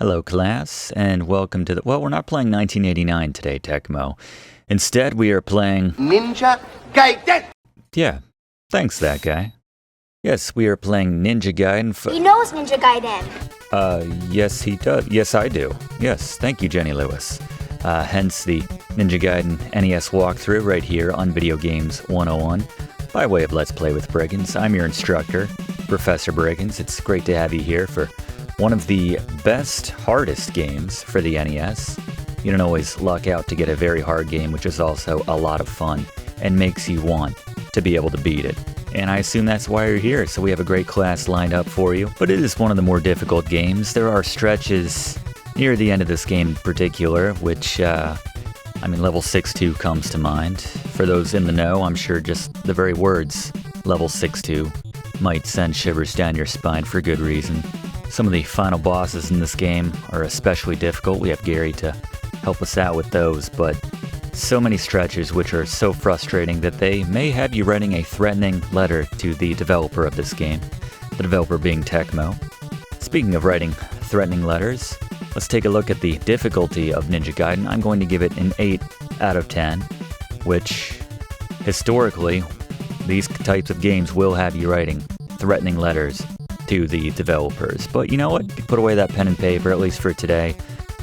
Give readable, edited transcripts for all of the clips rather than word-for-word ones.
Hello, class, and welcome to the... Well, we're not playing 1989 today, Tecmo. Instead, we are playing... Ninja Gaiden! Yeah, thanks, that guy. Yes, we are playing Ninja Gaiden He knows Ninja Gaiden. Yes, he does. Yes, I do. Yes, thank you, Jenny Lewis. Hence the Ninja Gaiden NES walkthrough right here on Video Games 101. By way of Let's Play with Briggins, I'm your instructor, Professor Briggins. It's great to have you here for one of the best, hardest games for the NES. You don't always luck out to get a very hard game, which is also a lot of fun and makes you want to be able to beat it. And I assume that's why you're here, so we have a great class lined up for you. But it is one of the more difficult games. There are stretches near the end of this game in particular, which, level 6-2 comes to mind. For those in the know, I'm sure just the very words, level 6-2, might send shivers down your spine for good reason. Some of the final bosses in this game are especially difficult. We have Gary to help us out with those, but so many stretches which are so frustrating that they may have you writing a threatening letter to the developer of this game, the developer being Tecmo. Speaking of writing threatening letters, let's take a look at the difficulty of Ninja Gaiden. I'm going to give it an 8 out of 10, which historically, these types of games will have you writing threatening letters to the developers. But you know what? You put away that pen and paper, at least for today,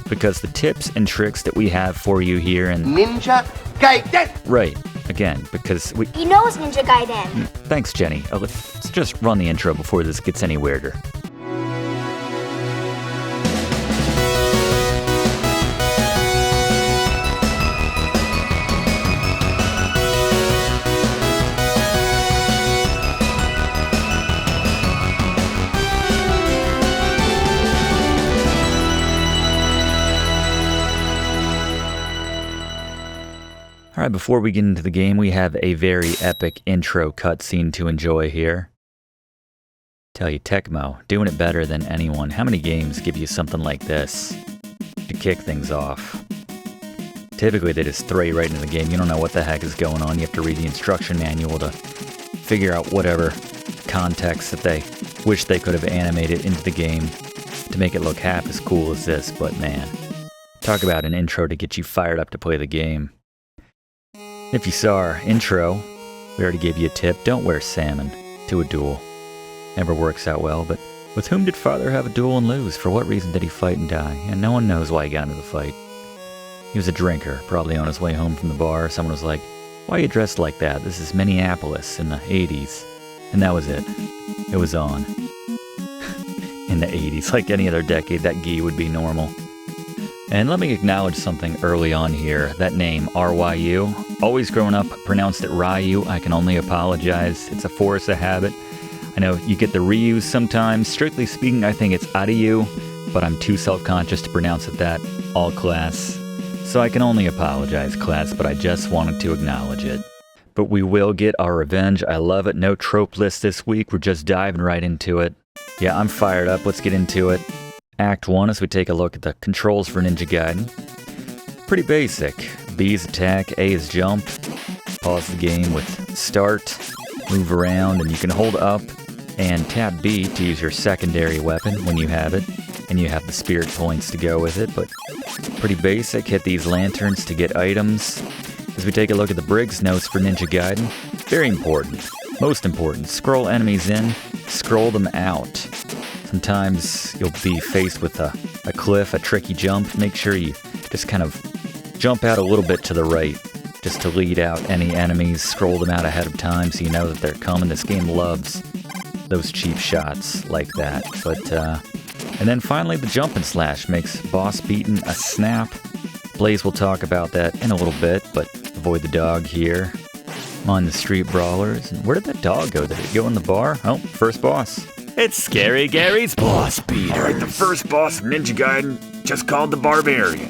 because the tips and tricks that we have for you here and Ninja Gaiden! Right, again, because we... He knows Ninja Gaiden. Thanks, Jenny. Let's just run the intro before this gets any weirder. Alright, before we get into the game, we have a very epic intro cutscene to enjoy here. Tell you, Tecmo, doing it better than anyone. How many games give you something like this to kick things off? Typically, they just throw you right into the game. You don't know what the heck is going on. You have to read the instruction manual to figure out whatever context that they wish they could have animated into the game to make it look half as cool as this. But man, talk about an intro to get you fired up to play the game. If you saw our intro, we already gave you a tip. Don't wear salmon to a duel. Never works out well, but with whom did Father have a duel and lose? For what reason did he fight and die? And no one knows why he got into the fight. He was a drinker, probably on his way home from the bar. Someone was like, "Why are you dressed like that? This is Minneapolis in the 80s. And that was it. It was on. In the 80s, like any other decade, that gi would be normal. And let me acknowledge something early on here. That name, R-Y-U, always growing up, pronounced it Ryu. I can only apologize. It's a force of habit. I know you get the Ryus sometimes. Strictly speaking, I think it's Ryu, but I'm too self-conscious to pronounce it that, all class. So I can only apologize, class, but I just wanted to acknowledge it. But we will get our revenge. I love it. No trope list this week. We're just diving right into it. Yeah, I'm fired up. Let's get into it. Act 1 as we take a look at the controls for Ninja Gaiden. Pretty basic. B is attack, A is jump. Pause the game with start, move around, and you can hold up and tap B to use your secondary weapon when you have it, and you have the spirit points to go with it, but pretty basic. Hit these lanterns to get items. As we take a look at the Briggs notes for Ninja Gaiden, very important, most important, scroll enemies in, scroll them out. Sometimes you'll be faced with a cliff, a tricky jump. Make sure you just kind of jump out a little bit to the right just to lead out any enemies. Scroll them out ahead of time so you know that they're coming. This game loves those cheap shots like that. And then finally, the jump and slash makes boss beating a snap. Blaze will talk about that in a little bit, but avoid the dog here. Mind the street brawlers. And where did that dog go? Did it go in the bar? Oh, first boss. It's Scary Gary's Boss Beater. Alright, the first boss of Ninja Gaiden, just called the Barbarian.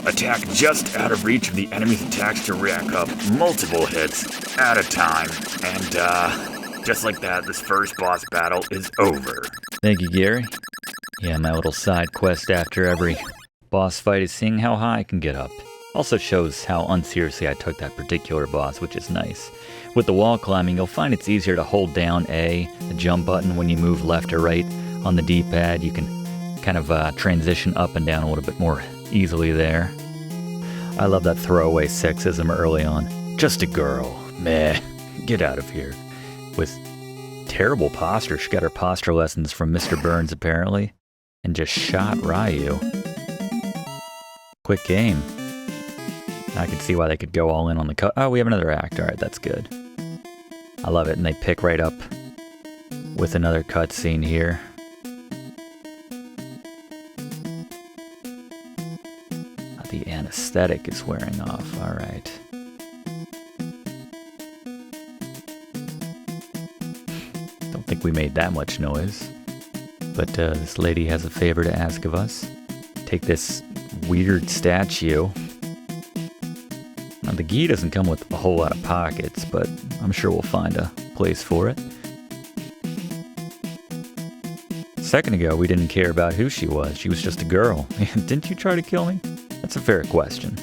Attack just out of reach of the enemy's attacks to rack up multiple hits at a time. And, just like that, this first boss battle is over. Thank you, Gary. Yeah, my little side quest after every boss fight is seeing how high I can get up. Also shows how unseriously I took that particular boss, which is nice. With the wall climbing, you'll find it's easier to hold down A, the jump button, when you move left or right on the D-pad. You can kind of transition up and down a little bit more easily there. I love that throwaway sexism early on. Just a girl. Meh. Get out of here. With terrible posture. She got her posture lessons from Mr. Burns, apparently. And just shot Ryu. Quick game. I can see why they could go all in on the cut. Oh, we have another act. Alright, that's good. I love it. And they pick right up with another cutscene here. The anesthetic is wearing off. Alright. Don't think we made that much noise. But this lady has a favor to ask of us. Take this weird statue. Now, the gi doesn't come with a whole lot of pockets, but I'm sure we'll find a place for it. A second ago, we didn't care about who she was. She was just a girl. Didn't you try to kill me? That's a fair question.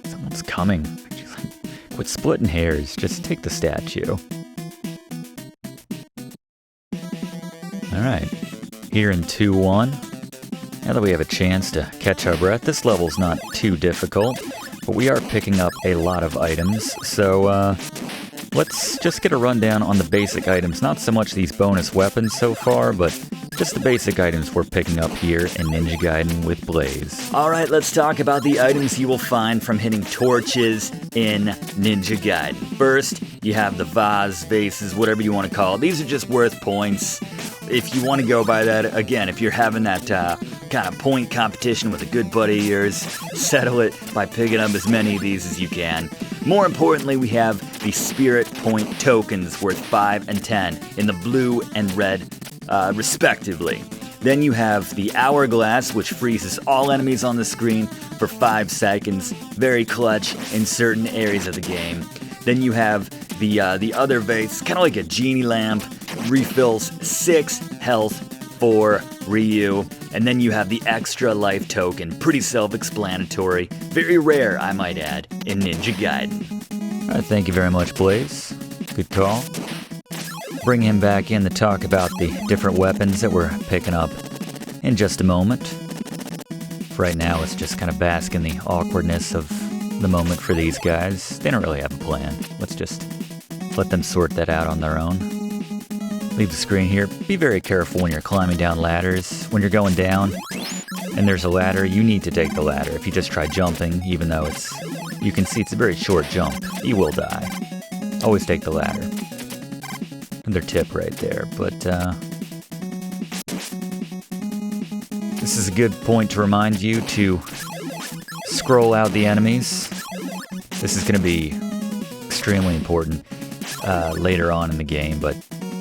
Someone's coming. She's like, quit splitting hairs. Just take the statue. Alright. Here in 2-1. Now that we have a chance to catch our breath, this level's not too difficult, but we are picking up a lot of items, so let's just get a rundown on the basic items. Not so much these bonus weapons so far, but just the basic items we're picking up here in Ninja Gaiden with Blaze. Alright, let's talk about the items you will find from hitting torches in Ninja Gaiden. First, you have the vase, vases, whatever you want to call it. These are just worth points. If you want to go by that, again, if you're having that kind of point competition with a good buddy of yours, settle it by picking up as many of these as you can. More importantly, we have the Spirit Point tokens worth 5 and 10 in the blue and red, respectively. Then you have the Hourglass, which freezes all enemies on the screen for 5 seconds. Very clutch in certain areas of the game. Then you have the other vase, kind of like a genie lamp, refills 6 health for Ryu. And then you have the extra life token, pretty self-explanatory, very rare, I might add, in Ninja Gaiden. All right, thank you very much, Blaze. Good call. Bring him back in to talk about the different weapons that we're picking up in just a moment. For right now, let's just kind of bask in the awkwardness of the moment for these guys. They don't really have a plan. Let's just let them sort that out on their own. Leave the screen here. Be very careful when you're climbing down ladders. When you're going down and there's a ladder, you need to take the ladder. If you just try jumping, even though you can see it's a very short jump, you will die. Always take the ladder. Another tip right there, but this is a good point to remind you to scroll out the enemies. This is going to be extremely important later on in the game, but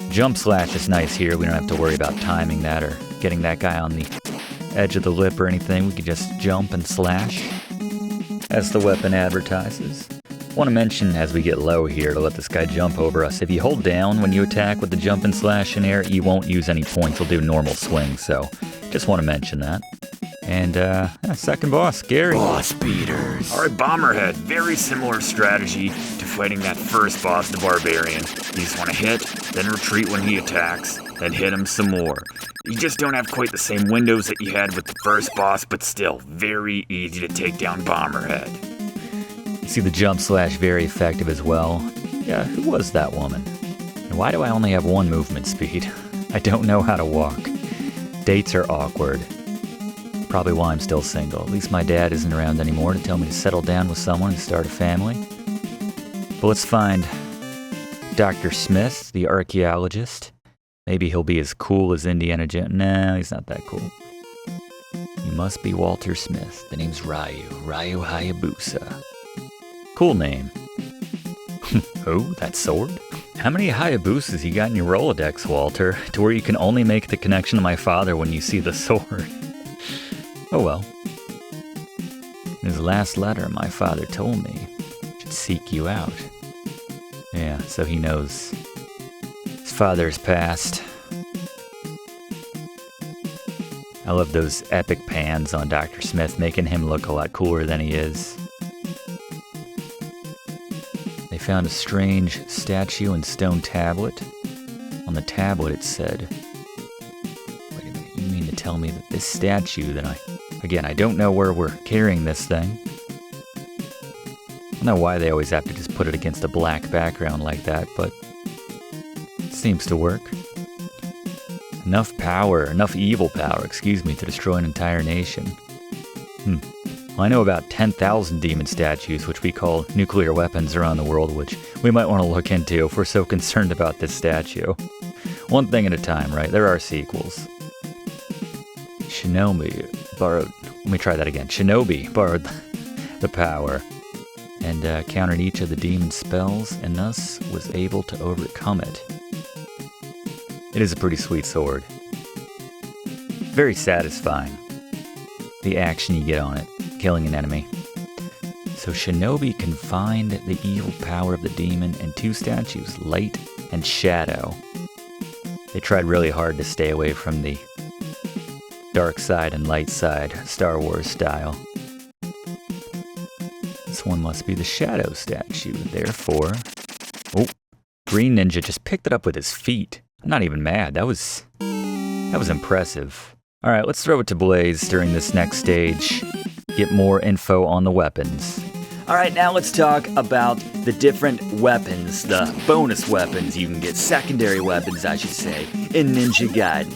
jump slash is nice here. We don't have to worry about timing that or getting that guy on the edge of the lip or anything. We can just jump and slash as the weapon advertises. Want to mention as we get low here to let this guy jump over us. If you hold down when you attack with the jump and slash in air, you won't use any points. You'll do normal swings, so just want to mention that. And second boss, Gary. Boss beaters. Alright, Bomberhead. Very similar strategy to fighting that first boss, the Barbarian. You just want to hit, then retreat when he attacks, then hit him some more. You just don't have quite the same windows that you had with the first boss, but still, very easy to take down Bomberhead. You see the jump slash very effective as well. Yeah, who was that woman? And why do I only have 1 movement speed? I don't know how to walk. Dates are awkward. Probably why I'm still single. At least my dad isn't around anymore to tell me to settle down with someone and start a family. But let's find Dr. Smith, the archaeologist. Maybe he'll be as cool as Indiana Jones. No, he's not that cool. He must be Walter Smith. The name's Ryu. Ryu Hayabusa. Cool name. Oh, that sword? How many Hayabusas you got in your Rolodex, Walter, to where you can only make the connection to my father when you see the sword? Oh well. In his last letter, my father told me I should seek you out. Yeah, so he knows his father's passed. I love those epic pans on Dr. Smith, making him look a lot cooler than he is. They found a strange statue and stone tablet. On the tablet it said, wait a minute, tell me that this statue that I don't know where we're carrying this thing. I don't know why they always have to just put it against a black background like that, but it seems to work. Enough evil power, to destroy an entire nation. I know about 10,000 demon statues, which we call nuclear weapons around the world, which we might want to look into if we're so concerned about this statue. One thing at a time, right? There are sequels. Shinobi borrowed the power and countered each of the demon's spells and thus was able to overcome it. It is a pretty sweet sword. Very satisfying. The action you get on it, killing an enemy. So Shinobi confined the evil power of the demon in two statues, Light and Shadow. They tried really hard to stay away from the dark side and light side, Star Wars style. This one must be the Shadow statue, therefore... Oh, Green Ninja just picked it up with his feet. I'm not even mad, that was impressive. Alright, let's throw it to Blaze during this next stage. Get more info on the weapons. Alright, now let's talk about the different weapons, the bonus weapons you can get, secondary weapons I should say, in Ninja Gaiden.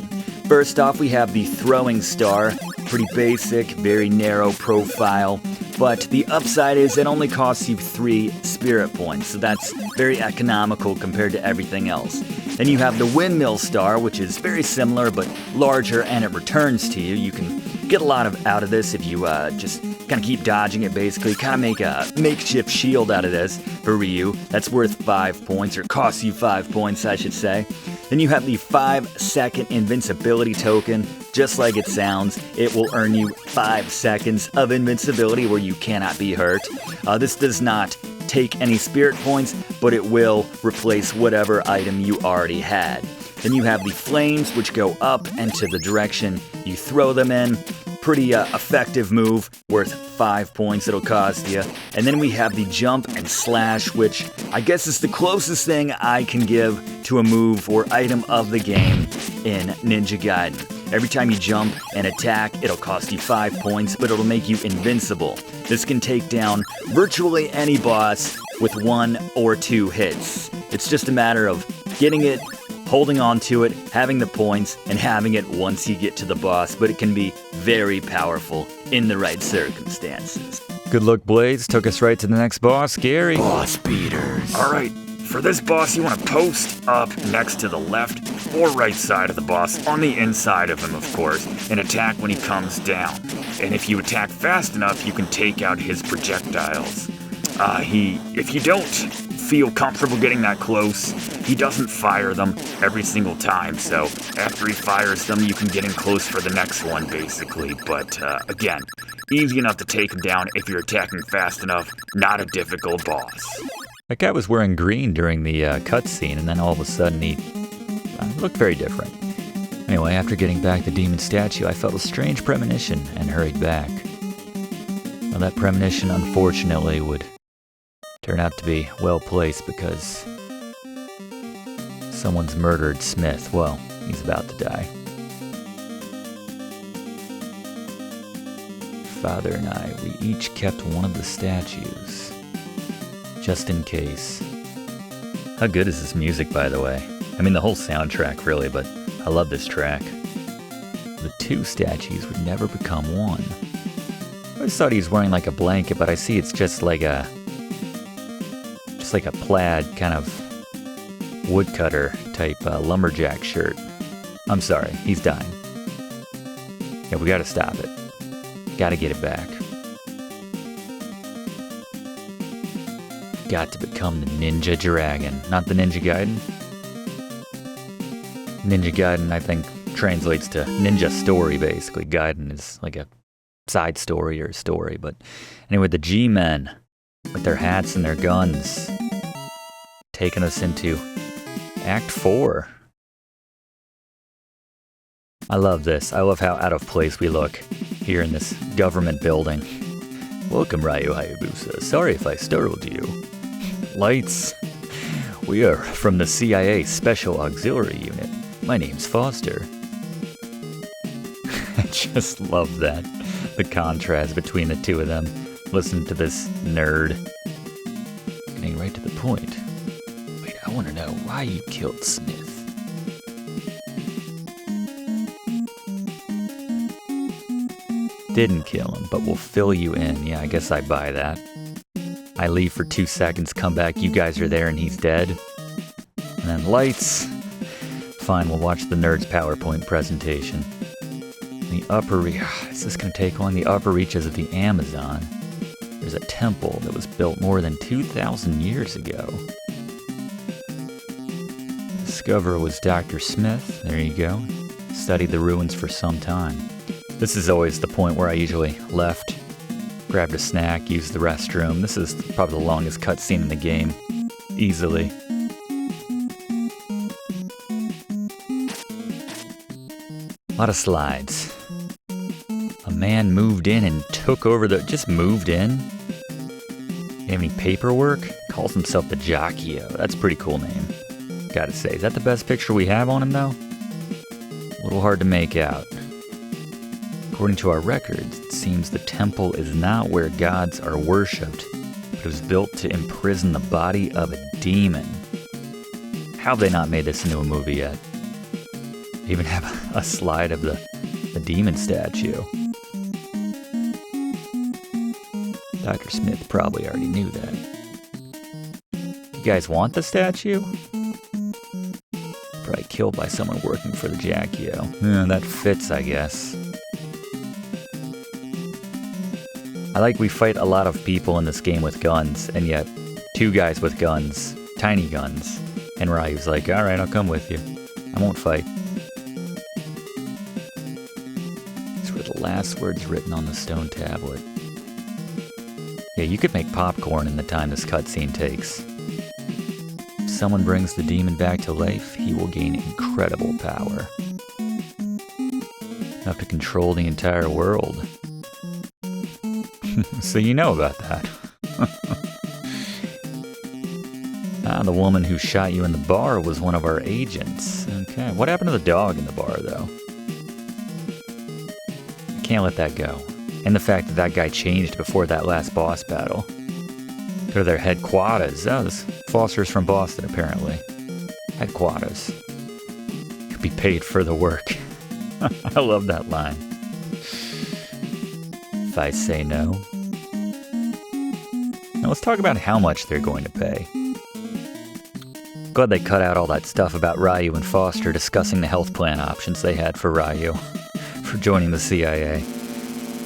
First off, we have the throwing star, pretty basic, very narrow profile, but the upside is it only costs you 3 spirit points, so that's very economical compared to everything else. Then you have the windmill star, which is very similar but larger, and it returns to you. You can get a lot out of this if you just kind of keep dodging it, basically. Kind of make a makeshift shield out of this for Ryu. That's worth 5 points, or costs you 5 points, I should say. Then you have the 5-second invincibility token. Just like it sounds, it will earn you 5 seconds of invincibility where you cannot be hurt. This does not take any spirit points, but it will replace whatever item you already had. Then you have the flames, which go up and to the direction you throw them in. Pretty effective move, worth 5 points it'll cost you. And then we have the jump and slash, which I guess is the closest thing I can give to a move or item of the game in Ninja Gaiden. Every time you jump and attack, it'll cost you 5 points, but it'll make you invincible. This can take down virtually any boss with 1 or 2 hits. It's just a matter of getting it, holding on to it, having the points, and having it once you get to the boss, but it can be very powerful in the right circumstances. Good luck, Blaze. Took us right to the next boss, Gary. Boss beaters. Alright, for this boss you want to post up next to the left or right side of the boss, on the inside of him of course, and attack when he comes down. And if you attack fast enough, you can take out his projectiles. If you don't feel comfortable getting that close, he doesn't fire them every single time, so after he fires them, you can get in close for the next one, basically. But, again, easy enough to take him down if you're attacking fast enough, not a difficult boss. That guy was wearing green during the cutscene, and then all of a sudden he looked very different. Anyway, after getting back the demon statue, I felt a strange premonition and hurried back. Well, that premonition, unfortunately, would turn out to be well placed because someone's murdered Smith. Well, he's about to die. Father and I, we each kept one of the statues, just in case. How good is this music, by the way? I mean, the whole soundtrack, really, but I love this track. The 2 statues would never become one. I just thought he was wearing like a blanket, but I see it's just like a plaid kind of woodcutter type lumberjack shirt. I'm sorry, he's dying. Yeah, we gotta stop it. Gotta get it back. Got to become the Ninja Dragon, not the Ninja Gaiden. Ninja Gaiden, I think, translates to Ninja Story, basically. Gaiden is like a side story or story, but anyway, the G-Men with their hats and their guns taking us into Act 4. I love this. I love how out of place we look here in this government building. Welcome, Ryu Hayabusa. Sorry if I startled you. Lights. We are from the CIA Special Auxiliary Unit. My name's Foster. Just love that. The contrast between the two of them. Listen to this nerd. Getting right to the point. Wait, I want to know why you killed Smith. Didn't kill him, but we'll fill you in. Yeah, I guess I buy that. I leave for 2 seconds, come back, you guys are there and he's dead. And then lights. Fine, we'll watch the nerd's PowerPoint presentation. The upper is this going to take long? The upper reaches of the Amazon. There's a temple that was built more than 2,000 years ago. The discoverer was Dr. Smith. There you go. Studied the ruins for some time. This is always the point where I usually left, grabbed a snack, used the restroom. This is probably the longest cutscene in the game. Easily. A lot of slides. A man moved in and took over just moved in? You have any paperwork? Calls himself the Jaquio. That's a pretty cool name. Gotta say, is that the best picture we have on him though? A little hard to make out. According to our records, it seems the temple is not where gods are worshipped, but it was built to imprison the body of a demon. How have they not made this into a movie yet? They even have a slide of the demon statue. Dr. Smith probably already knew that. You guys want the statue? Probably killed by someone working for the Jaquio. Yeah, that fits, I guess. I like we fight a lot of people in this game with guns, and yet 2 guys with guns, tiny guns. And Ryu's like, alright, I'll come with you. I won't fight. These were the last words written on the stone tablet. Yeah, you could make popcorn in the time this cutscene takes. If someone brings the demon back to life, he will gain incredible power. Enough to control the entire world. So you know about that. The woman who shot you in the bar was one of our agents. Okay, what happened to the dog in the bar, though? Can't let that go. And the fact that that guy changed before that last boss battle. Go to their headquarters. Oh, this Foster's from Boston, apparently. Headquarters. Could be paid for the work. I love that line. If I say no. Now let's talk about how much they're going to pay. Glad they cut out all that stuff about Ryu and Foster discussing the health plan options they had for Ryu for joining the CIA.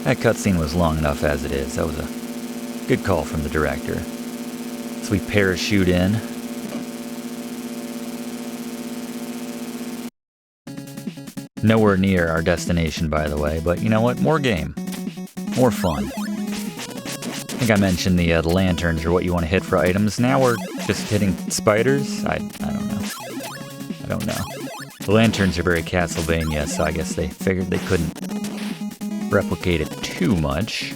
That cutscene was long enough as it is. That was a good call from the director. So we parachute in. Nowhere near our destination, by the way, but you know what? More game. More fun. I think I mentioned the lanterns are what you want to hit for items. Now we're just hitting spiders? I don't know. I don't know. The lanterns are very Castlevania, so I guess they figured they couldn't replicate it too much.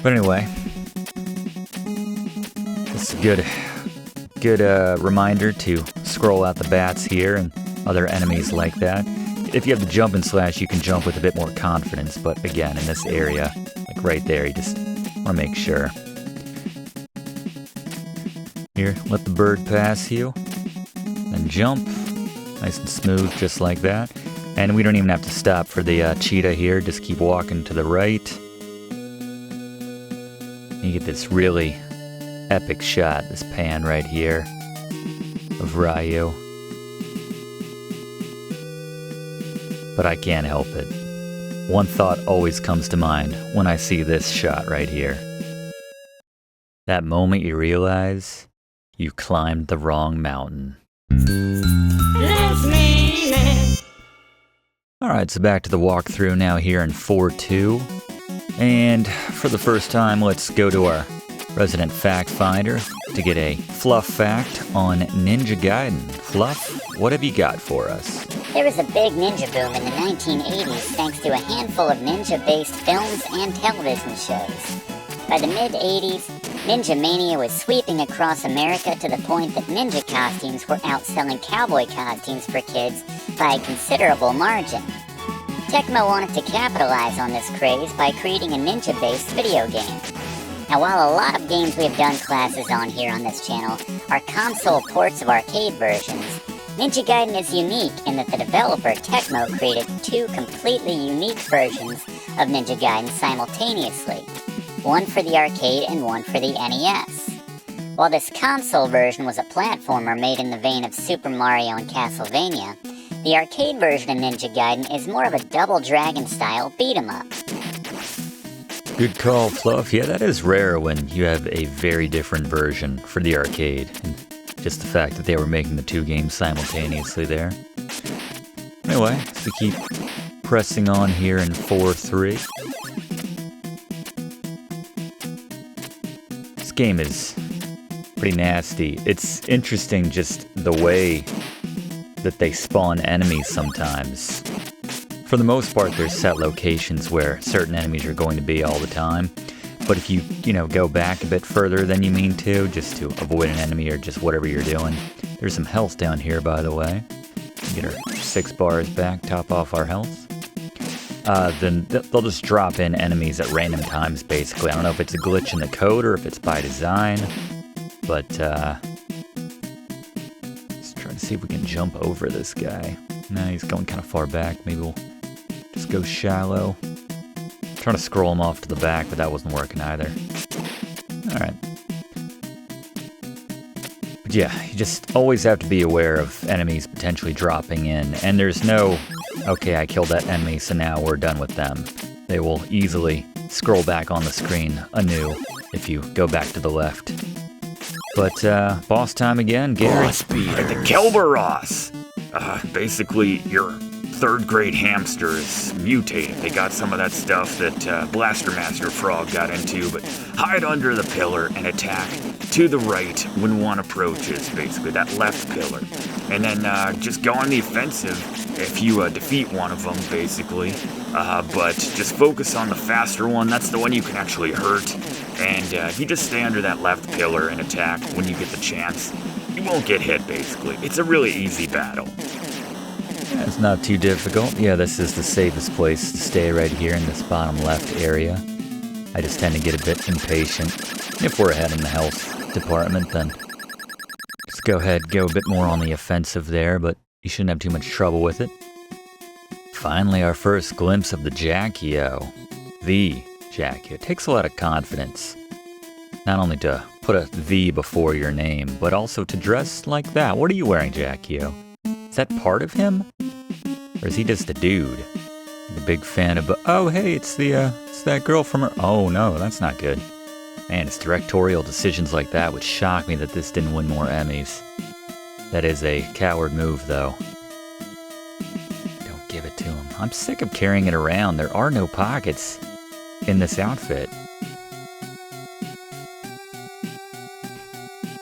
But anyway, it's a good reminder to scroll out the bats here and other enemies like that. If you have the jump and slash, you can jump with a bit more confidence, but again, in this area, like right there, you just want to make sure. Here, let the bird pass you, then jump, nice and smooth, just like that. And we don't even have to stop for the cheetah here, just keep walking to the right. You get this really epic shot, this pan right here, of Ryu. But I can't help it. One thought always comes to mind when I see this shot right here. That moment you realize you climbed the wrong mountain. Alright, so back to the walkthrough now here in 4.2. And for the first time, let's go to our resident fact finder to get a fluff fact on Ninja Gaiden. Fluff, what have you got for us? There was a big ninja boom in the 1980s thanks to a handful of ninja-based films and television shows. By the mid-80s, Ninja Mania was sweeping across America to the point that ninja costumes were outselling cowboy costumes for kids by a considerable margin. Tecmo wanted to capitalize on this craze by creating a ninja-based video game. Now, while a lot of games we have done classes on here on this channel are console ports of arcade versions, Ninja Gaiden is unique in that the developer Tecmo created two completely unique versions of Ninja Gaiden simultaneously, one for the arcade and one for the NES. While this console version was a platformer made in the vein of Super Mario and Castlevania, the arcade version of Ninja Gaiden is more of a Double Dragon style beat-em-up. Good call, Fluff. Yeah, that is rare when you have a very different version for the arcade. And just the fact that they were making the two games simultaneously there. Anyway, so we keep pressing on here in 4-3. This game is pretty nasty. It's interesting just the way that they spawn enemies sometimes. For the most part, there's set locations where certain enemies are going to be all the time. But if you go back a bit further than you mean to, just to avoid an enemy or just whatever you're doing. There's some health down here, by the way. Get our 6 bars back, top off our health. Then they'll just drop in enemies at random times, basically. I don't know if it's a glitch in the code or if it's by design. But, let's try to see if we can jump over this guy. No, he's going kind of far back. Maybe we'll just go shallow. Trying to scroll him off to the back, but that wasn't working either. Alright. But yeah, you just always have to be aware of enemies potentially dropping in. And there's no, okay, I killed that enemy, so now we're done with them. They will easily scroll back on the screen anew if you go back to the left. But, boss time again, Gary. Boss beater. The Kelbeross. Basically, your third-grade hamster is mutated. They got some of that stuff that Blaster Master Frog got into, but hide under the pillar and attack to the right when one approaches, basically, that left pillar. And then just go on the offensive if you defeat one of them, basically. But just focus on the faster one. That's the one you can actually hurt. And if you just stay under that left pillar and attack when you get the chance, you won't get hit, basically. It's a really easy battle. Yeah, it's not too difficult. Yeah, this is the safest place to stay right here in this bottom left area. I just tend to get a bit impatient. If we're ahead in the health department, then just go ahead, go a bit more on the offensive there, but you shouldn't have too much trouble with it. Finally, our first glimpse of the Jaquio. The Jaquio. It takes a lot of confidence. Not only to put a V before your name, but also to dress like that. What are you wearing, Jaquio? Is that part of him? Or is he just a dude? A big fan of... Oh, hey, it's that girl from her... Oh, no, that's not good. Man, it's directorial decisions like that which shock me that this didn't win more Emmys. That is a coward move, though. Don't give it to him. I'm sick of carrying it around. There are no pockets in this outfit.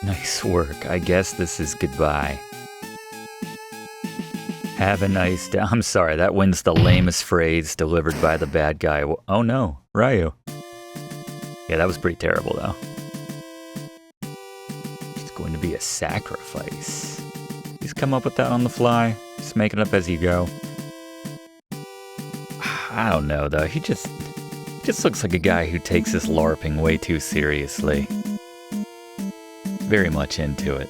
Nice work. I guess this is goodbye. Have a nice day. I'm sorry, that wins the lamest phrase delivered by the bad guy. Oh no, Ryu. Yeah, that was pretty terrible, though. It's going to be a sacrifice. He's come up with that on the fly. Just make it up as you go. I don't know, though. He just looks like a guy who takes his LARPing way too seriously. Very much into it.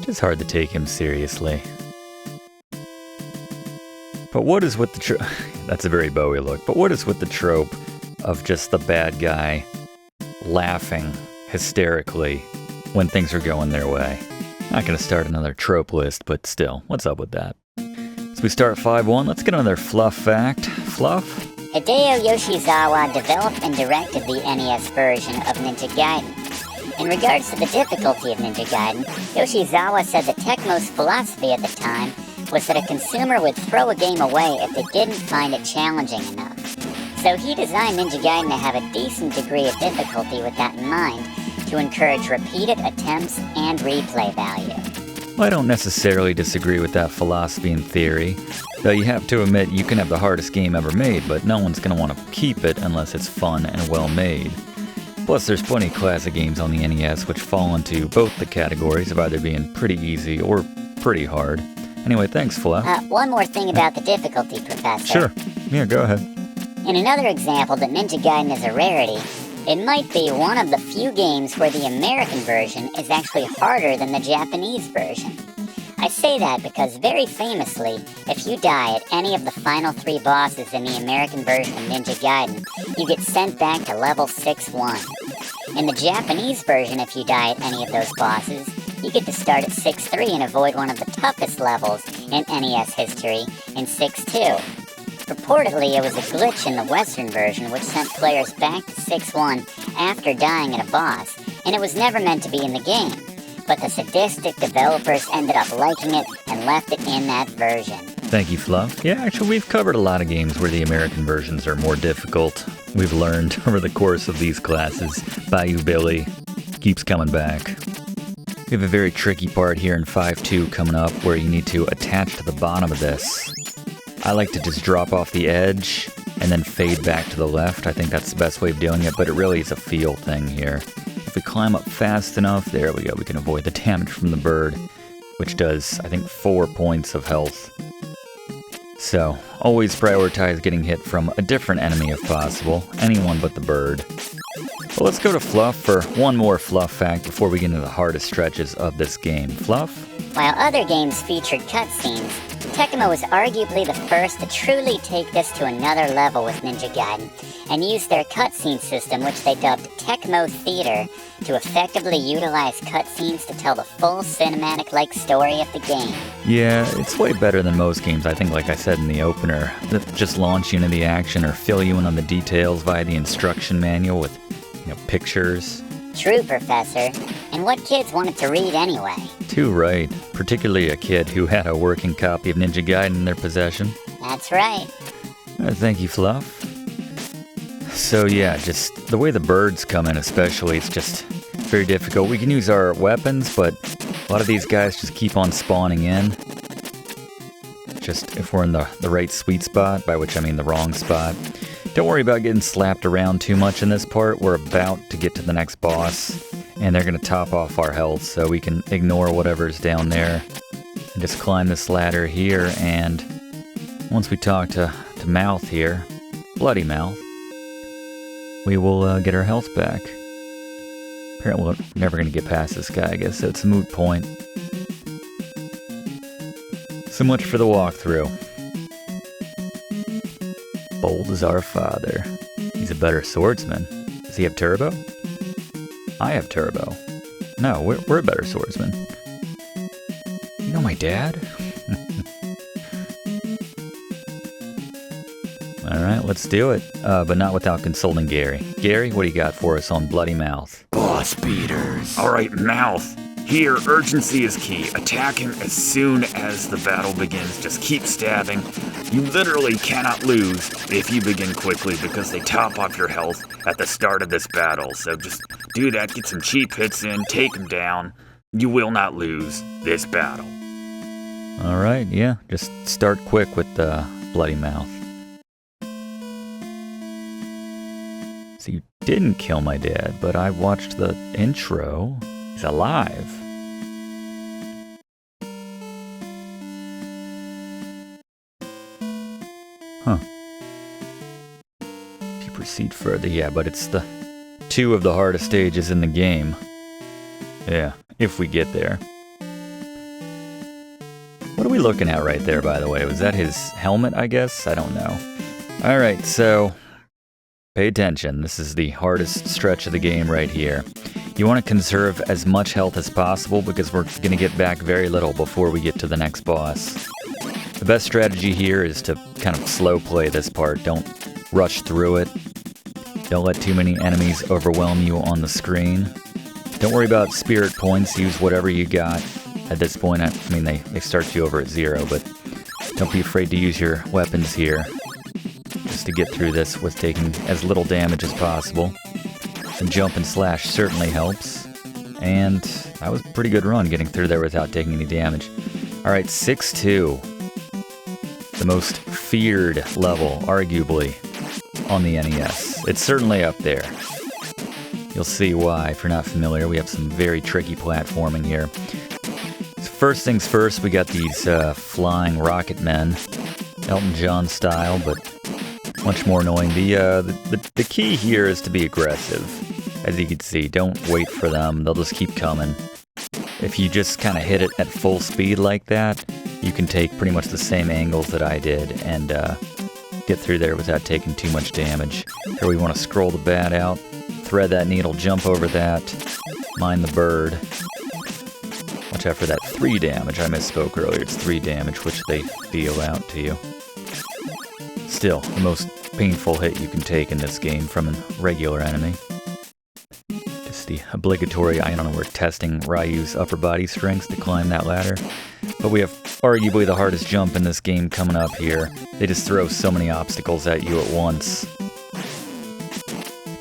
Just hard to take him seriously. But what is with the trope? That's a very Bowie look. But what is with the trope of just the bad guy laughing hysterically when things are going their way? Not gonna start another trope list, but still, what's up with that? So we start 5-1. Let's get another fluff fact. Fluff? Hideo Yoshizawa developed and directed the NES version of Ninja Gaiden. In regards to the difficulty of Ninja Gaiden, Yoshizawa said that Tecmo's philosophy at the time was that a consumer would throw a game away if they didn't find it challenging enough. So he designed Ninja Gaiden to have a decent degree of difficulty with that in mind, to encourage repeated attempts and replay value. Well, I don't necessarily disagree with that philosophy in theory, though you have to admit you can have the hardest game ever made, but no one's going to want to keep it unless it's fun and well made. Plus, there's plenty of classic games on the NES which fall into both the categories of either being pretty easy or pretty hard. Anyway, thanks, Fluff. One more thing about the difficulty, Professor. Sure. Yeah, go ahead. In another example that Ninja Gaiden is a rarity, it might be one of the few games where the American version is actually harder than the Japanese version. I say that because very famously, if you die at any of the final 3 bosses in the American version of Ninja Gaiden, you get sent back to level 6-1. In the Japanese version, if you die at any of those bosses, you get to start at 6-3 and avoid one of the toughest levels in NES history in 6-2. Reportedly, it was a glitch in the Western version which sent players back to 6-1 after dying at a boss, and it was never meant to be in the game. But the sadistic developers ended up liking it and left it in that version. Thank you, Fluff. Yeah, actually, we've covered a lot of games where the American versions are more difficult. We've learned over the course of these classes. Bayou Billy keeps coming back. We have a very tricky part here in 5-2 coming up where you need to attach to the bottom of this. I like to just drop off the edge and then fade back to the left. I think that's the best way of doing it, but it really is a feel thing here. If we climb up fast enough, there we go, we can avoid the damage from the bird, which does, I think, 4 points of health. So, always prioritize getting hit from a different enemy if possible, anyone but the bird. Well, let's go to Fluff for one more Fluff fact before we get into the hardest stretches of this game. Fluff? While other games featured cutscenes, Tecmo was arguably the first to truly take this to another level with Ninja Gaiden, and used their cutscene system, which they dubbed Tecmo Theater, to effectively utilize cutscenes to tell the full cinematic-like story of the game. Yeah, it's way better than most games, I think, like I said in the opener, that just launch you into the action or fill you in on the details via the instruction manual with, pictures. True, Professor. And what kids wanted to read anyway? Too right. Particularly a kid who had a working copy of Ninja Gaiden in their possession. That's right. Thank you, Fluff. So yeah, just the way the birds come in especially, it's just very difficult. We can use our weapons, but a lot of these guys just keep on spawning in. Just if we're in the right sweet spot, by which I mean the wrong spot. Don't worry about getting slapped around too much in this part. We're about to get to the next boss, and they're going to top off our health, so we can ignore whatever's down there and just climb this ladder here. And once we talk to Malth here, Bloody Malth, we will get our health back. Apparently we're never going to get past this guy, I guess, so it's a moot point. So much for the walkthrough. Bold as our father. He's a better swordsman. Does he have turbo? I have turbo. No, we're a better swordsman. You know my dad? Alright, let's do it. But not without consulting Gary. Gary, what do you got for us on Bloody Malth? Boss beaters. Alright, Malth. Here, urgency is key. Attack him as soon as the battle begins. Just keep stabbing. You literally cannot lose if you begin quickly because they top off your health at the start of this battle. So just do that, get some cheap hits in, take him down. You will not lose this battle. Alright, yeah, just start quick with the Bloody Malth. So you didn't kill my dad, but I watched the intro. He's alive. Huh. If you proceed further, yeah, but it's the 2 of the hardest stages in the game. Yeah, if we get there. What are we looking at right there, by the way? Was that his helmet, I guess? I don't know. Alright, so pay attention. This is the hardest stretch of the game right here. You want to conserve as much health as possible because we're going to get back very little before we get to the next boss. The best strategy here is to kind of slow play this part. Don't rush through it. Don't let too many enemies overwhelm you on the screen. Don't worry about spirit points. Use whatever you got. At this point, I mean, they start you over at 0, but don't be afraid to use your weapons here. Just to get through this with taking as little damage as possible. And jump and slash certainly helps. And that was a pretty good run getting through there without taking any damage. Alright, 6-2. The most feared level, arguably, on the NES. It's certainly up there. You'll see why if you're not familiar. We have some very tricky platforming here. It's first things first, we got these flying rocket men, Elton John style, but much more annoying. The key here is to be aggressive. As you can see, don't wait for them. They'll just keep coming. If you just kind of hit it at full speed like that, you can take pretty much the same angles that I did and get through there without taking too much damage. Here we want to scroll the bat out, thread that needle, jump over that, mine the bird. Watch out for that 3 damage. I misspoke earlier. It's 3 damage, which they deal out to you. Still, the most painful hit you can take in this game from a regular enemy. Just the obligatory, I don't know, we're testing Ryu's upper body strengths to climb that ladder. But we have arguably the hardest jump in this game coming up here. They just throw so many obstacles at you at once.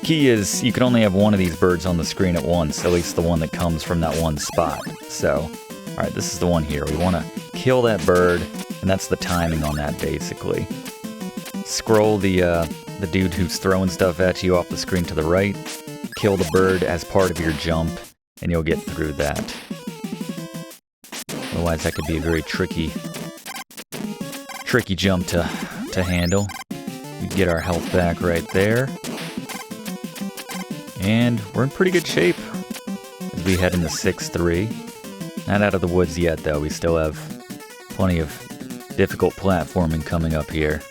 Key is you can only have one of these birds on the screen at once, at least the one that comes from that one spot. So, alright, this is the one here. We want to kill that bird, and that's the timing on that, basically. Scroll the dude who's throwing stuff at you off the screen to the right, kill the bird as part of your jump, and you'll get through that. Otherwise, that could be a very tricky jump to handle. We get our health back right there. And we're in pretty good shape as we head into 6-3. Not out of the woods yet, though. We still have plenty of difficult platforming coming up here.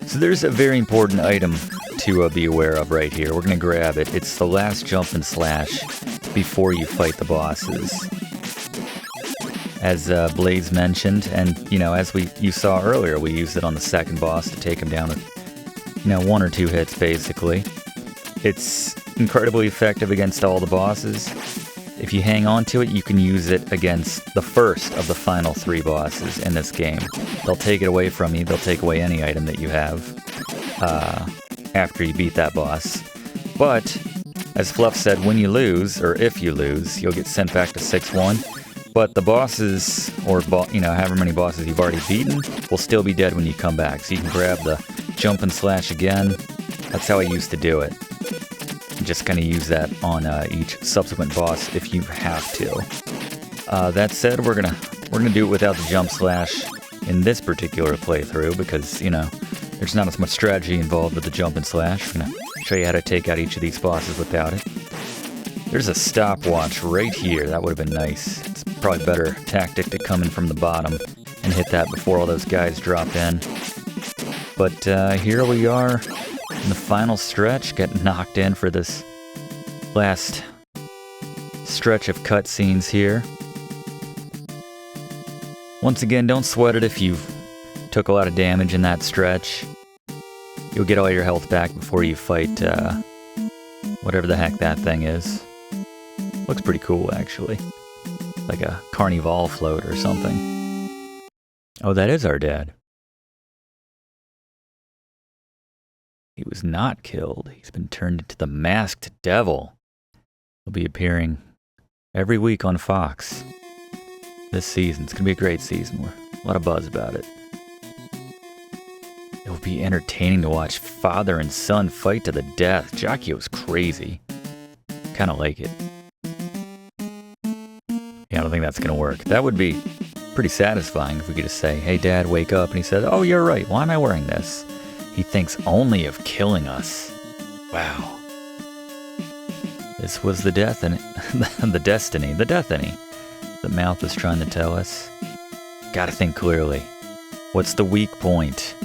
So there's a very important item to be aware of right here. We're going to grab it. It's the last jump and slash before you fight the bosses. As Blaze mentioned, and as you saw earlier, we used it on the second boss to take him down with 1 or 2 hits, basically. It's incredibly effective against all the bosses. If you hang on to it, you can use it against the first of the final 3 bosses in this game. They'll take it away from you. They'll take away any item that you have after you beat that boss. But, as Fluff said, when you lose, or if you lose, you'll get sent back to 6-1. But the bosses, or however many bosses you've already beaten, will still be dead when you come back. So you can grab the jump and slash again. That's how I used to do it. Just kind of use that on each subsequent boss if you have to. That said, we're gonna do it without the jump slash in this particular playthrough because there's not as much strategy involved with the jump and slash. I'm gonna show you how to take out each of these bosses without it. There's a stopwatch right here. That would have been nice. It's probably a better tactic to come in from the bottom and hit that before all those guys drop in. But here we are. In the final stretch, getting knocked in for this last stretch of cutscenes here. Once again, don't sweat it if you took a lot of damage in that stretch. You'll get all your health back before you fight whatever the heck that thing is. Looks pretty cool, actually. Like a carnival float or something. Oh, that is our dad. He was not killed. He's been turned into the masked devil. He'll be appearing every week on Fox this season. It's going to be a great season. A lot of buzz about it. It will be entertaining to watch father and son fight to the death. Jaquio's crazy. Kind of like it. Yeah, I don't think that's going to work. That would be pretty satisfying if we could just say, "Hey, Dad, wake up." And he said, "Oh, you're right. Why am I wearing this?" He thinks only of killing us. Wow. This was the destiny that Malth is trying to tell us. Gotta think clearly. What's the weak point?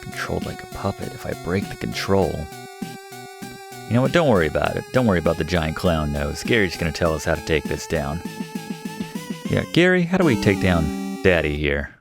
Controlled like a puppet. If I break the control... You know what? Don't worry about it. Don't worry about the giant clown nose. Gary's gonna tell us how to take this down. Yeah, Gary, how do we take down Daddy here?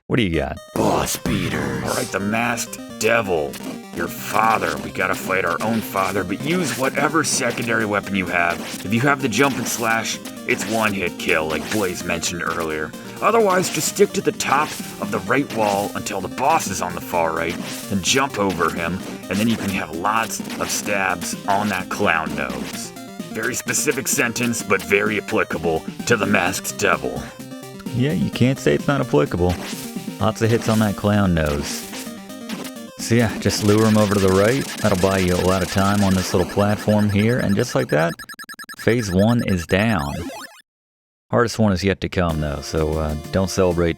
What do you got? Boss beaters. Alright, the masked devil. Your father. We gotta fight our own father, but use whatever secondary weapon you have. If you have the jump and slash, it's one-hit kill, like Blaze mentioned earlier. Otherwise, just stick to the top of the right wall until the boss is on the far right, then jump over him, and then you can have lots of stabs on that clown nose. Very specific sentence, but very applicable to the masked devil. Yeah, you can't say it's not applicable. Lots of hits on that clown nose. So yeah, just lure him over to the right. That'll buy you a lot of time on this little platform here. And just like that, phase 1 is down. Hardest one is yet to come, though, so don't celebrate.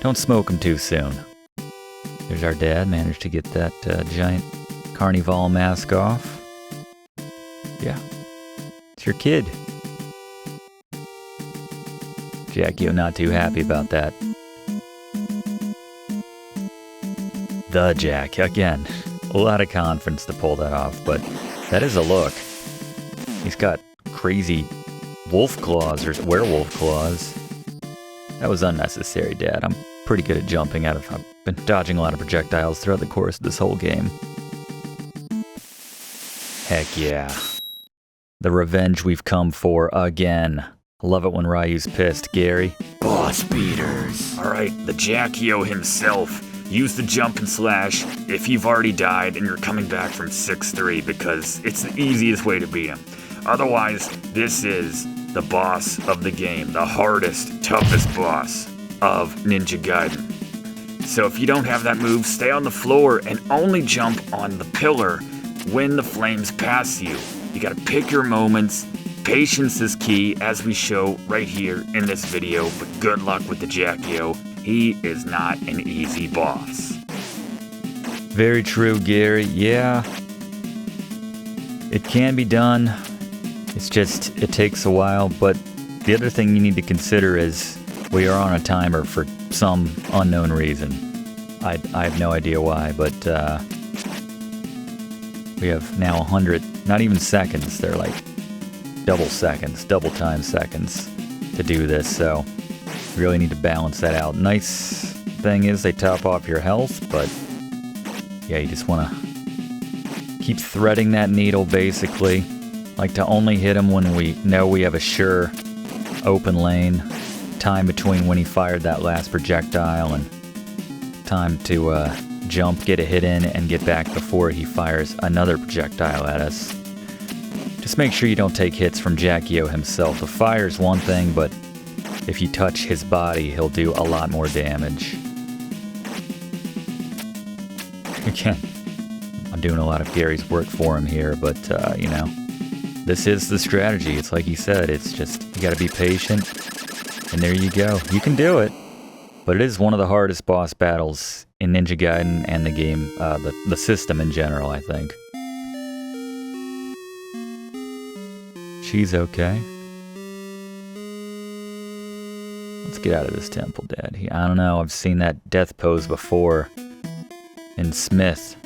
Don't smoke them too soon. There's our dad. Managed to get that giant carnival mask off. Yeah. It's your kid. Jaquio not too happy about that. The Jack. Again, a lot of confidence to pull that off, but that is a look. He's got crazy wolf claws or werewolf claws. That was unnecessary, Dad. I'm pretty good at jumping out of... I've been dodging a lot of projectiles throughout the course of this whole game. Heck yeah. The revenge we've come for again. Love it when Ryu's pissed, Gary. Boss beaters. Alright, the Jaquio himself. Use the jump and slash if you've already died and you're coming back from 6-3 because it's the easiest way to beat him. Otherwise, this is the boss of the game, the hardest, toughest boss of Ninja Gaiden. So if you don't have that move, stay on the floor and only jump on the pillar when the flames pass you. You gotta pick your moments. Patience is key, as we show right here in this video, but good luck with the Jaquio. He is not an easy boss. Very true, Gary. Yeah. It can be done. It's just, it takes a while, but the other thing you need to consider is we are on a timer for some unknown reason. I have no idea why, but we have now 100, not even seconds, they're like double seconds, double time seconds to do this, so you really need to balance that out. Nice thing is they top off your health, but yeah, you just want to keep threading that needle basically. Like to only hit him when we know we have a sure open lane. Time between when he fired that last projectile and time to jump, get a hit in, and get back before he fires another projectile at us. Just make sure you don't take hits from Jaquio himself. The fire's one thing, but if you touch his body, he'll do a lot more damage. Again, I'm doing a lot of Gary's work for him here, but, you know, this is the strategy. It's like he said, it's just, you gotta be patient, and there you go. You can do it, but it is one of the hardest boss battles in Ninja Gaiden and the game, the system in general, I think. She's okay. Let's get out of this temple, Dad. I don't know, I've seen that death pose before in Smith.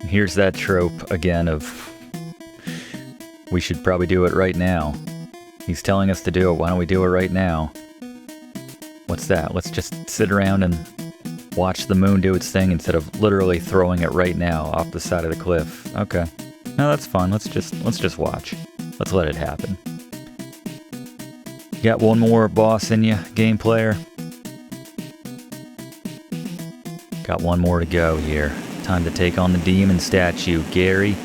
And here's that trope again of we should probably do it right now. He's telling us to do it, why don't we do it right now? What's that? Let's just sit around and watch the moon do its thing instead of literally throwing it right now off the side of the cliff. Okay. No, that's fine. Let's just watch. Let's let it happen. You got one more boss in you, game player? Got one more to go here. Time to take on the demon statue. Gary,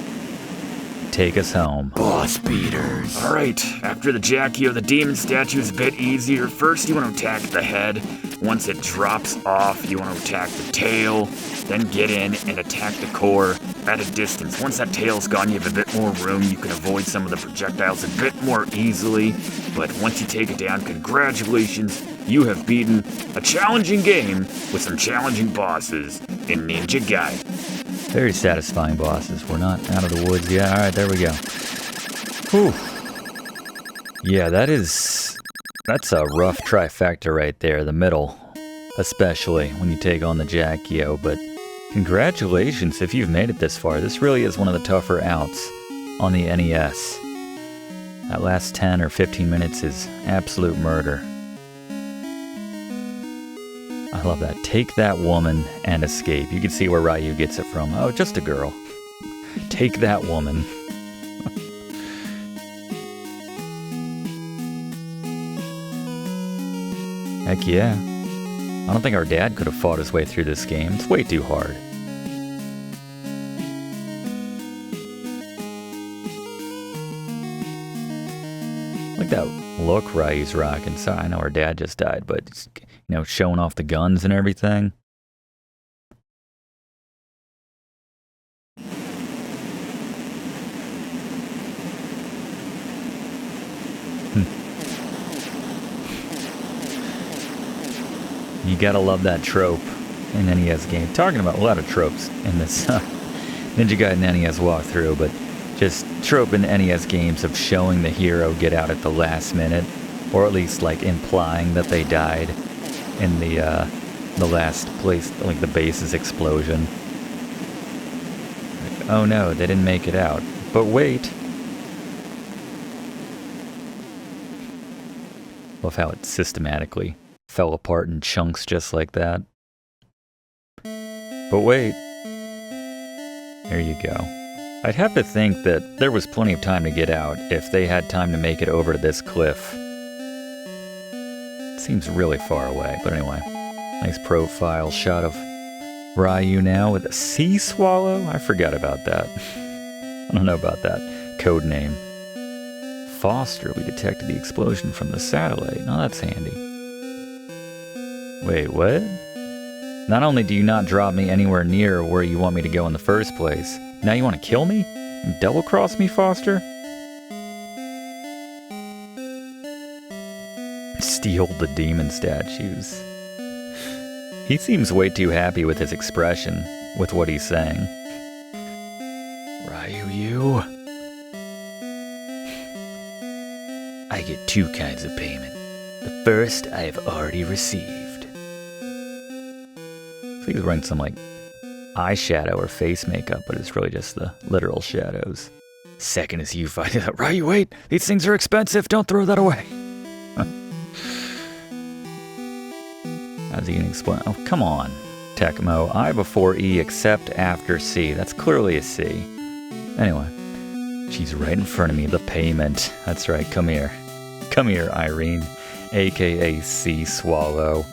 take us home. Boss beaters. Alright, after the Jaquio, the demon statue is a bit easier. First, you want to attack the head. Once it drops off, you want to attack the tail. Then get in and attack the core at a distance. Once that tail's gone, you have a bit more room. You can avoid some of the projectiles a bit more easily. But once you take it down, congratulations, you have beaten a challenging game with some challenging bosses in Ninja Gaiden. Very satisfying bosses. We're not out of the woods yet. Alright, there we go. Whew. Yeah, that's a rough trifecta right there, the middle. Especially when you take on the Jaquio, but congratulations if you've made it this far. This really is one of the tougher outs on the NES. That last 10 or 15 minutes is absolute murder. I love that. Take that woman and escape. You can see where Ryu gets it from. Oh, just a girl. Take that woman. Heck yeah. I don't think our dad could have fought his way through this game. It's way too hard. Like that look Ryu's rocking. So I know our dad just died, but it's, you know, showing off the guns and everything. You gotta love that trope in NES game. Talking about a lot of tropes in this Ninja Gaiden NES walkthrough, but just trope in NES games of showing the hero get out at the last minute, or at least like implying that they died in the last place, like the base's explosion. Like, oh no, they didn't make it out. But wait. Love how it systematically fell apart in chunks just like that. But wait. There you go. I'd have to think that there was plenty of time to get out if they had time to make it over to this cliff. It seems really far away, but anyway. Nice profile shot of Ryu now with a sea swallow? I forgot about that. I don't know about that code name. Foster, we detected the explosion from the satellite. Oh, that's handy. Wait, what? Not only do you not drop me anywhere near where you want me to go in the first place, now you want to kill me? Double-cross me, Foster? Steal the demon statues. He seems way too happy with his expression, with what he's saying. Ryu, you? I get two kinds of payment. The first I have already received. So he's wearing some like eyeshadow or face makeup, but it's really just the literal shadows. Second is you finding out, Ryu, wait! These things are expensive, don't throw that away! How's he gonna explain? Oh, come on, Tecmo. I before E, except after C. That's clearly a C. Anyway. She's right in front of me, the payment. That's right, come here. Come here, Irene, aka Sea Swallow.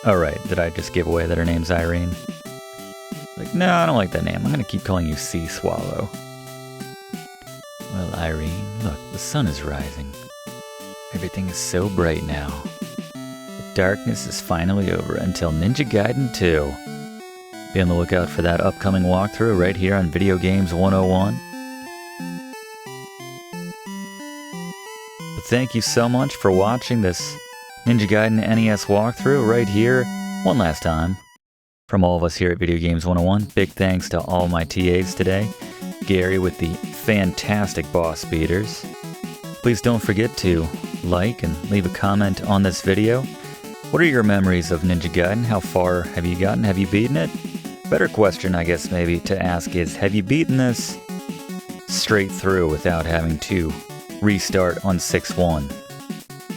Alright, did I just give away that her name's Irene? Like, no, I don't like that name. I'm gonna keep calling you Sea Swallow. Well, Irene, look, the sun is rising. Everything is so bright now. The darkness is finally over until Ninja Gaiden 2. Be on the lookout for that upcoming walkthrough right here on Video Games 101. But thank you so much for watching this Ninja Gaiden NES walkthrough right here one last time. From all of us here at Video Games 101, big thanks to all my TAs today. Gary with the fantastic boss beaters. Please don't forget to like and leave a comment on this video. What are your memories of Ninja Gaiden? How far have you gotten? Have you beaten it? Better question, I guess, maybe to ask is, have you beaten this straight through without having to restart on 6-1?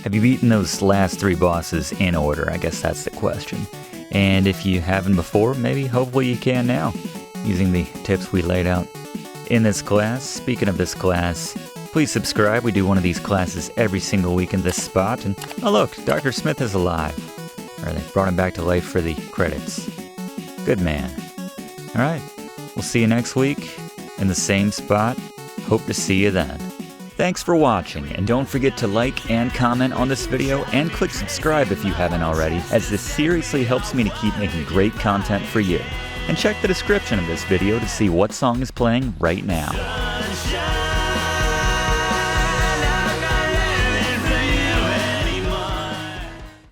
Have you beaten those last 3 bosses in order? I guess that's the question. And if you haven't before, maybe hopefully you can now, using the tips we laid out in this class. Speaking of this class, please subscribe. We do one of these classes every single week in this spot. And oh look, Dr. Smith is alive. Or they brought him back to life for the credits. Good man. Alright, we'll see you next week in the same spot. Hope to see you then. Thanks for watching, and don't forget to like and comment on this video, and click subscribe if you haven't already, as this seriously helps me to keep making great content for you. And check the description of this video to see what song is playing right now.